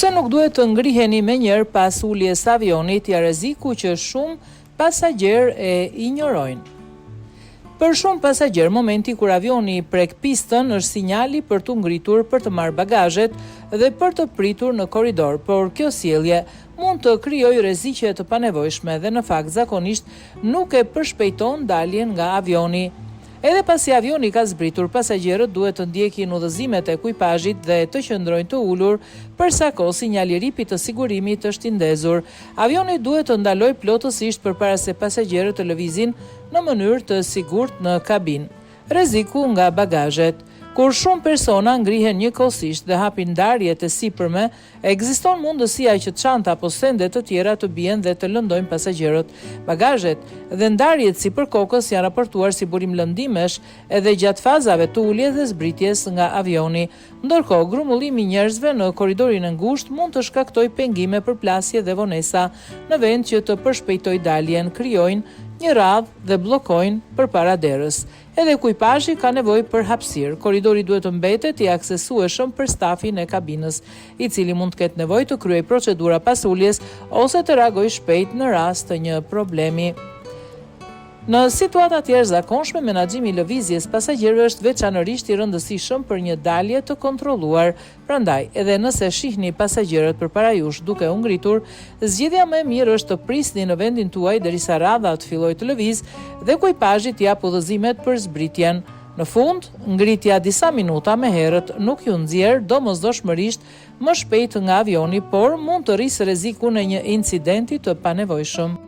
Pse nuk duhet të ngriheni menjëherë pas uljes së avionit, ja rreziku që shumë pasagjerë e injorojnë. Për shumë pasagjerë, momenti kur avioni prek pistën është sinjali për të ngritur për të marrë bagazhet dhe për të pritur në korridor, por kjo sjellje mund të krijojë rreziqe të panevojshme dhe në fakt zakonisht nuk e përshpejton daljen nga avioni. Edhe pasi avioni ka zbritur, pasagjerët duhet të ndjekin udhëzimet e ekipazhit dhe të qëndrojnë të ulur për sa kohë sinjali ripi të sigurimit është i ndezur. Avioni duhet të ndalojë plotësisht përpara se pasagjerët të lëvizin në mënyrë të sigurt në kabinë. Rreziku nga bagazhet. Kur shumë persona ngrihen njëkohësisht dhe hapin ndarjet e sipërme, ekziston mundësia që çanta apo sende të tjera të bien dhe të lëndojnë pasagjerët. Bagazhet dhe ndarjet sipër kokës janë raportuar si burim lëndimesh edhe gjatë fazave të uljes dhe zbritjes nga avioni. Ndërkohë, grumullimi i njerëzve në korridorin e ngushtë mund të shkaktojë pengime, përplasje dhe vonesa në vend që të përshpejtojë daljen, krijojnë një radhë dhe bllokojnë përpara derës. Edhe ekipazhi ka nevojë për hapësirë. Korridori duhet të mbetet i aksesueshëm për stafin e kabinës, i cili mund të ketë nevojë të kryejë procedura pas uljes ose të reagojë shpejt në rast të një problemi. Në situata të jashtëzakonshme, menaxhimi i lëvizjes pasagjerëve është veçanërisht i rëndësishëm për një dalje të kontrolluar. Prandaj, edhe nëse shihni pasagjerët përpara jush duke u ngritur, zgjedhja më e mirë është të prisni në vendin tuaj derisa radha të fillojë të lëvizë dhe ekipazhi të japë udhëzimet për zbritjen. Në fund, ngritja disa minuta më herët nuk ju nxjerr domosdoshmërisht më shpejt nga avioni, por mund të rrisë rrezikun e një incidenti të panevojshëm.